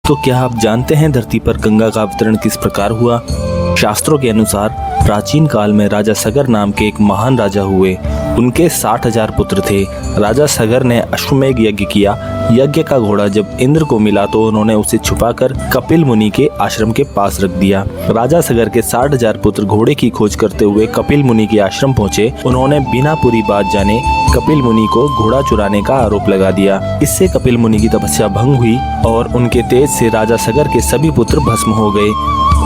तो क्या आप जानते हैं धरती पर गंगा का अवतरण किस प्रकार हुआ? शास्त्रों के अनुसार प्राचीन काल में राजा सगर नाम के एक महान राजा हुए। उनके 60,000 पुत्र थे। राजा सगर ने अश्वमेध यज्ञ किया। यज्ञ का घोड़ा जब इंद्र को मिला तो उन्होंने उसे छुपाकर कपिल मुनि के आश्रम के पास रख दिया। राजा सगर के 60,000 पुत्र घोड़े की खोज करते हुए कपिल मुनि के आश्रम पहुंचे। उन्होंने बिना पूरी बात जाने कपिल मुनि को घोड़ा चुराने का आरोप लगा दिया। इससे कपिल मुनि की तपस्या भंग हुई और उनके तेज से राजा सगर के सभी पुत्र भस्म हो गए।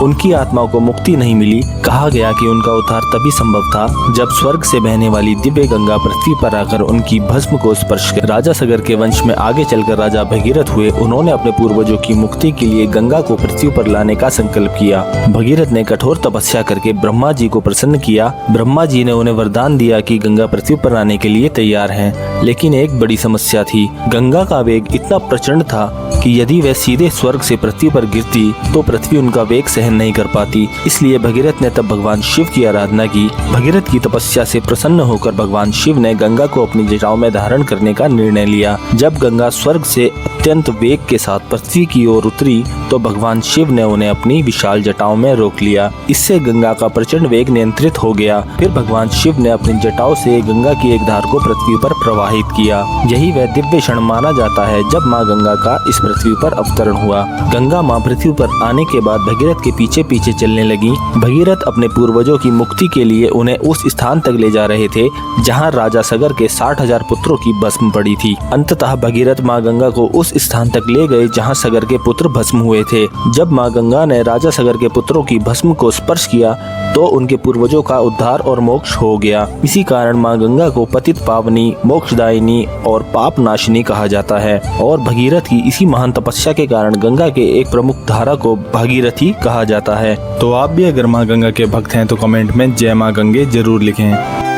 उनकी आत्माओं को मुक्ति नहीं मिली। कहा गया कि उनका उद्धार तभी संभव था जब स्वर्ग से बहने वाली दिव्य गंगा पृथ्वी पर आकर उनकी भस्म को स्पर्श कर। राजा सगर के वंश में आगे चलकर राजा भगीरथ हुए। उन्होंने अपने पूर्वजों की मुक्ति के लिए गंगा को पृथ्वी पर लाने का संकल्प किया। भगीरथ ने कठोर तपस्या करके ब्रह्मा जी को प्रसन्न किया। ब्रह्मा जी ने उन्हें वरदान दिया कि गंगा पृथ्वी पर आने के लिए तैयार है। लेकिन एक बड़ी समस्या थी। गंगा का वेग इतना प्रचंड था कि यदि वह सीधे स्वर्ग से पृथ्वी पर गिरती तो पृथ्वी उनका वेग सहन नहीं कर पाती। इसलिए भगीरथ ने तब भगवान शिव की आराधना की। भगीरथ की तपस्या से प्रसन्न होकर भगवान शिव ने गंगा को अपनी जटाओं में धारण करने का निर्णय लिया। जब गंगा स्वर्ग से अत्यंत वेग के साथ पृथ्वी की ओर उतरी तो भगवान शिव ने उन्हें अपनी विशाल जटाओं में रोक लिया। इससे गंगा का प्रचंड वेग नियंत्रित हो गया। फिर भगवान शिव ने अपनी जटाओं से गंगा की एक धार को पृथ्वी पर प्रवाहित किया। यही वह दिव्य क्षण माना जाता है जब माँ गंगा का इस पृथ्वी पर अवतरण हुआ। गंगा माँ पृथ्वी पर आने के बाद भगीरथ के पीछे पीछे चलने लगी। भगीरथ अपने पूर्वजों की मुक्ति के लिए उन्हें उस स्थान तक ले जा रहे थे जहाँ राजा सगर के 60,000 पुत्रों की भस्म पड़ी थी। अंततः भगीरथ माँ गंगा को उस स्थान तक ले गए जहाँ सगर के पुत्र भस्म हुए थे। जब माँ गंगा ने राजा सगर के पुत्रों की भस्म को स्पर्श किया तो उनके पूर्वजों का उद्धार और मोक्ष हो गया। इसी कारण माँ गंगा को पतित पावनी, मोक्षदायिनी और पाप नाशिनी कहा जाता है। और भगीरथ की इसी महान तपस्या के कारण गंगा के एक प्रमुख धारा को भागीरथी कहा जाता है। तो आप भी अगर माँ गंगा के भक्त हैं तो कमेंट में जय माँ गंगे जरूर लिखें।